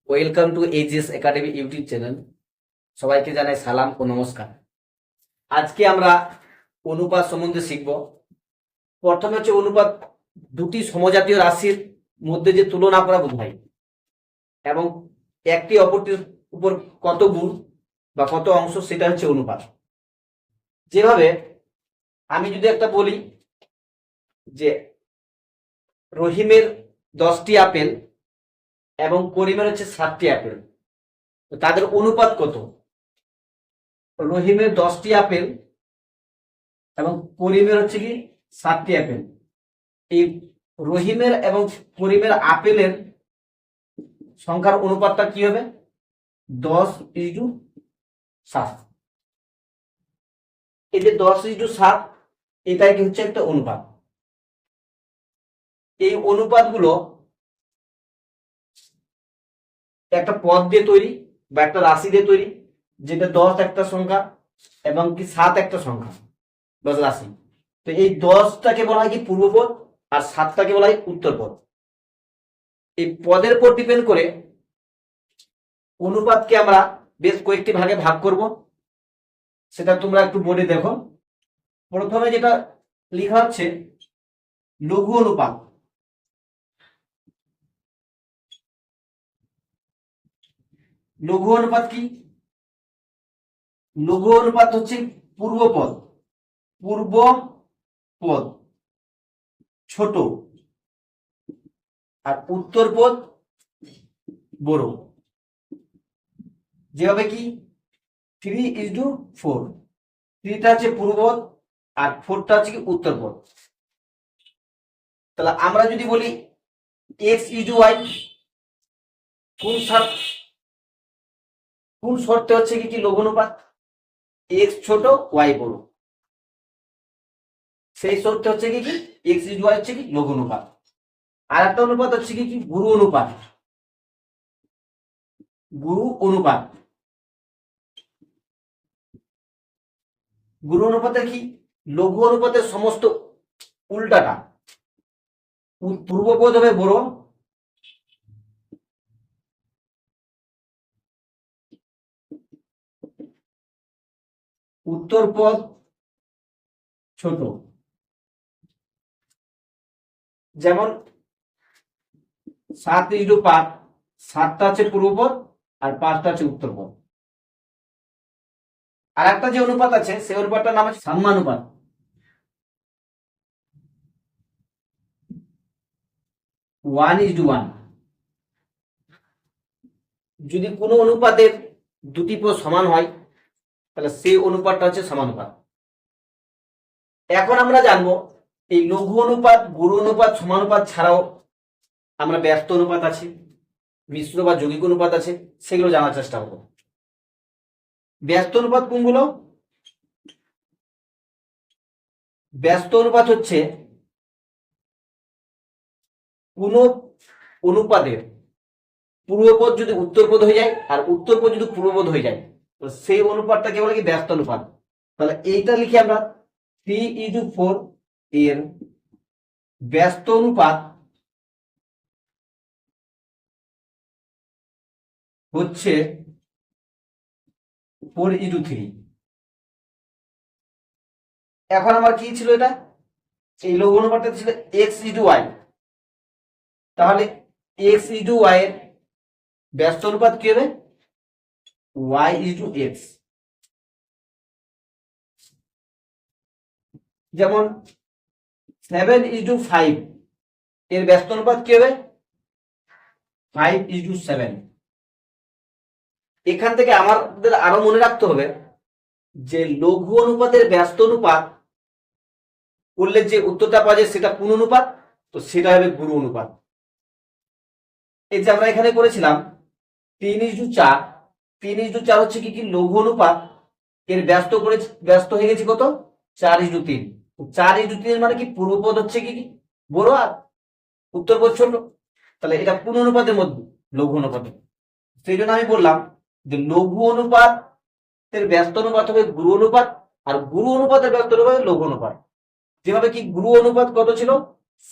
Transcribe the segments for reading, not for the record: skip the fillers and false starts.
Welcome to HS academy YouTube channel. সবাইকে জানাই সালাম ও নমস্কার। আজকে আমরা অনুপাত সম্বন্ধে শিখব। প্রথমে হচ্ছে অনুপাত দুটি সমজাতীয় রাশির মধ্যে যে তুলনা করা বোঝায় এবং একটি অপরটির উপর কত গুণ বা কত অংশ, সেটা হচ্ছে অনুপাত। যেভাবে আমি যদি একটা বলি যে রহিমের 10টি আপেল এবং করিমের হচ্ছে 7টি আপেল, তো তাদের অনুপাত কত? রহিমের 10টি আপেল এবং করিমের হচ্ছে কি 7টি আপেল। এই রহিমের এবং করিমের আপেলের সংখ্যার অনুপাতটা কি হবে? 10:7। এই যে 10:7, এটাই কি হচ্ছে একটা অনুপাত। এই অনুপাতগুলো একটা পদ দিয়ে তৈরি বা একটা রাশি দিয়ে তৈরি, যেটা 10 একটা সংখ্যা এবং কি 7 একটা সংখ্যা, 10 রাশি। তো এই 10টাকে বলা হয় কি পূর্বপদ আর 7টাকে বলা হয় উত্তরপদ। এই পদের উপর ডিপেন্ড করে অনুপাতকে আমরা বেশ কয়েকটি ভাগে ভাগ করব, সেটা তোমরা একটু বোর্ডে দেখো। প্রথমে যেটা লেখা হচ্ছে লঘু অনুপাত। লঘু অনুপাত কি? লঘু অনুপাত হচ্ছে পূর্বপদ ছোট আর উত্তরপদ বড়। যেভাবে কি 3:4, 3টা হচ্ছে পূর্বপদ আর 4টা হচ্ছে কি উত্তরপদ। তাহলে আমরা যদি বলি x:y, কোন শর্তে হচ্ছে কি লঘু অনুপাত? x ছোট y বড়, সেই শর্তে হচ্ছে কি x:y হচ্ছে কি লঘু অনুপাত। আর একটা অনুপাত হচ্ছে কি গুরু অনুপাত। গুরু অনুপাতের কি লঘু অনুপাতের সমস্ত উল্টাটা। পূর্বপদ হবে বড়, উত্তরপদ ছোট। যেমন 7:5, 7টা হচ্ছে পূর্বপদ আর 5টা হচ্ছে উত্তরপদ। আর একটা যে অনুপাত আছে, সেই অনুপাতটার নাম হচ্ছে সাম্যানুপাত। 1:1। যদি কোনো অনুপাতের দুটি পদ সমান হয়, তাহলে সেই অনুপাতটা হচ্ছে সমানুপাত। এখন আমরা জানবো এই লঘু অনুপাত, গুরু অনুপাত, সমানুপাত ছাড়াও আমরা ব্যস্ত অনুপাত আছে, মিশ্র বা যৌগিক অনুপাত আছে, সেগুলো জানার চেষ্টা করব। ব্যস্ত অনুপাত কোনগুলো? ব্যস্ত অনুপাত হচ্ছে কোন অনুপাতের পূর্বপদ যদি উত্তরপদ হয়ে যায় আর উত্তরপদ যদি পূর্বপদ হয়ে যায়, তো সেই অনুপাতটাকে বলে কি ব্যস্ত অনুপাত। তাহলে এইটা লিখে আমরা 3:4 এর ব্যস্ত অনুপাত হচ্ছে 4:3। এখন আমার কি ছিল? এটা এই লঘু অনুপাতটা ছিল x:y। তাহলে x:y এর ব্যস্ত অনুপাত কি হবে? y:x। যেমন 7:5 এর ব্যস্ত অনুপাত কি হবে? 5:7। এখান থেকে আমাদের আরো মনে রাখতে হবে যে লঘু অনুপাতের ব্যস্ত অনুপাত করলে যে উত্তরটা পাওয়া যায় সেটা কোন অনুপাত? তো সেটা হবে গুরু অনুপাত। এই যে আমরা এখানে করেছিলাম 3:4, 3:4 হচ্ছে কি লঘু অনুপাত। এর ব্যস্ত হয়ে গেছে কত? 4:3। 4:3 মানে কি পূর্বপদ হচ্ছে কি বড় আর উত্তরপদ ছোট। তাহলে এটা কোন অনুপাতের মধ্যে? লঘু অনুপাতে। সেই জন্য আমি বললাম যে লঘু অনুপাতের ব্যস্ত অনুপাত হবে গুরু অনুপাত, আর গুরু অনুপাতের ব্যস্ত অনুপাত হবে লঘু অনুপাত। যেভাবে কি গুরু অনুপাত কত ছিল?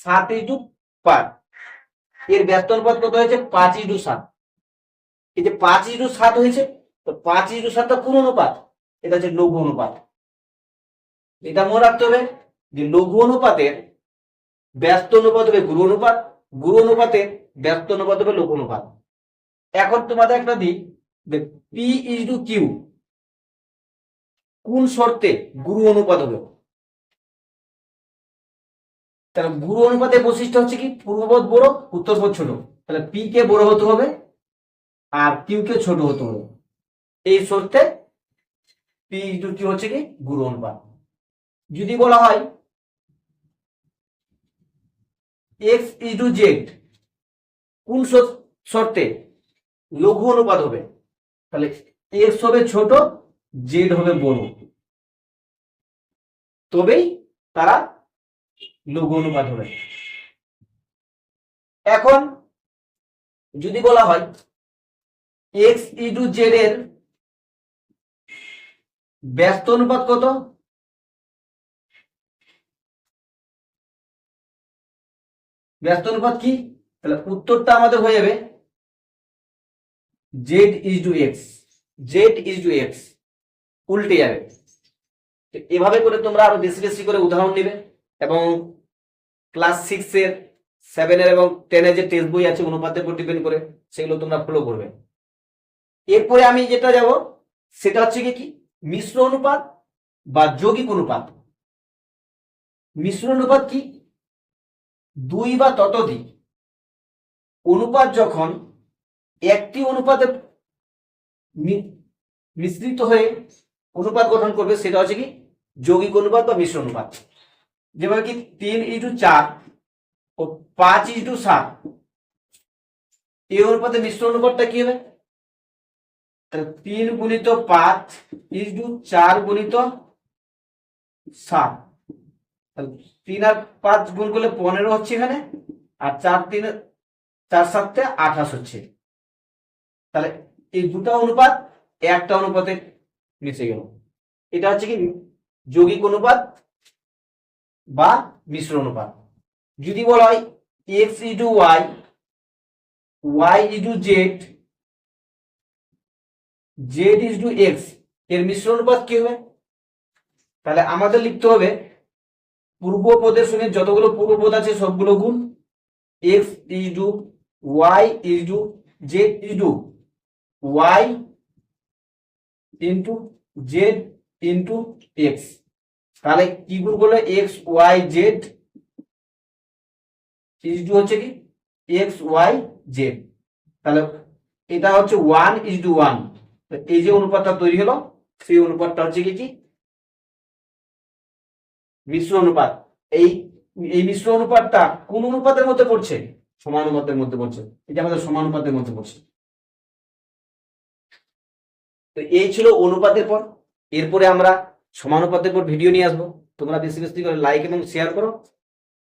7:5, এর ব্যস্ত অনুপাত কত হয়েছে? 5:7। এই যে 5:7 হয়েছে, তো 5:7টা কোন অনুপাত? এটা হচ্ছে লঘু অনুপাত। এটা মনে রাখতে হবে যে লঘু অনুপাতের ব্যস্ত অনুপাত হবে গুরু অনুপাত, গুরু অনুপাতের ব্যস্ত অনুপাত হবে লঘু অনুপাত। এখন তোমাদের একটা দিক, পি ইজ টু কিউ কোন শর্তে গুরু অনুপাত হবে? তাহলে গুরু অনুপাতের বৈশিষ্ট্য হচ্ছে কি, পূর্বপদ বড় উত্তরপদ ছোট। তাহলে পি কে বড় হতে হবে আর কিউ কে ছোট হতে হবে। এই শর্তে পি ইজ টু কিউ হচ্ছে কি গুরু অনুপাত। যদি বলা হয় এক্স ইজ টু জেড কোন শর্তে লঘু অনুপাত হবে? তাহলে এক্স হবে ছোট, জেড হবে বড়, তবেই তারা লঘু অনুপাত হবে। এখন যদি বলা হয় এক্স ই টু জেড এর ব্যস্ত অনুপাত কত? ব্যস্ত অনুপাত কি? তাহলে উত্তরটা আমাদের হয়ে যাবে Z is to X, Z is to X, উল্টে যাবে। এভাবে করে তোমরা আরো বেশি বেশি করে উদাহরণ নেবে এবং ক্লাস 6-এর 7-এর এবং 10-এর যে টেক্সট বই আছে অনুপাতের উপর ডিপেন্ড করে সেগুলো তোমরা ফলো করবে। এরপরে আমি যেটা যাব সেটা হচ্ছে কি মিশ্র অনুপাত বা যৌগিক অনুপাত। মিশ্র অনুপাত কি? দুই বা ততোধিক অনুপাত যখন একটি অনুপাতে মিশ্রিত হয়ে অনুপাত গঠন করবে সেটা হচ্ছে কি যৌগিক অনুপাত বা মিশ্র অনুপাত। যেভাবে কি 3:4 ও 5:7 এই অনুপাতে মিশ্র অনুপাতটা কি হবে? তাহলে 3 গুণিত 5:4 গুণিত 7। তাহলে 3 আর 5 গুণ করলে 15 হচ্ছে এখানে, আর 4 7 28 হচ্ছে। তাহলে এই দুটো অনুপাত একটা অনুপাতে মিশে গেল। এটা হচ্ছে কি যৌগিক অনুপাত বা মিশ্র অনুপাত। যদি বলা হয় X is to Y, Y is to Z, Z is to X এর মিশ্র অনুপাত কি হবে? তাহলে আমাদের লিখতে হবে পূর্ব পদের সঙ্গে যতগুলো পূর্বপদ আছে সবগুলো গুণ, X is to Y is to Z is to Y into Z into X. তাহলে কি গুণ করলে X Y Z is to হচ্ছে কি এক্স ওয়াই জেড। তাহলে এটা হচ্ছে 1:1। এই যে অনুপাতটা তৈরি হলো সেই অনুপাতটা হচ্ছে কি মিশ্র অনুপাত। এই এই মিশ্র অনুপাতটা কোন অনুপাতের মধ্যে পড়ছে? সমানুপাতের মধ্যে পড়ছে। এটা আমাদের সমানুপাতের মধ্যে পড়ছে। তো এই ছিল অনুপাতের পর। এরপরে আমরা সমানুপাতের পর ভিডিও নিয়ে আসবো। তোমরা বেশি বেশি করে লাইক এবং শেয়ার করো।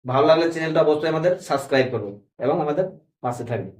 ভালো লাগলে চ্যানেলটা অবশ্যই আমাদের সাবস্ক্রাইব করো এবং আমাদের পাশে থাকবে।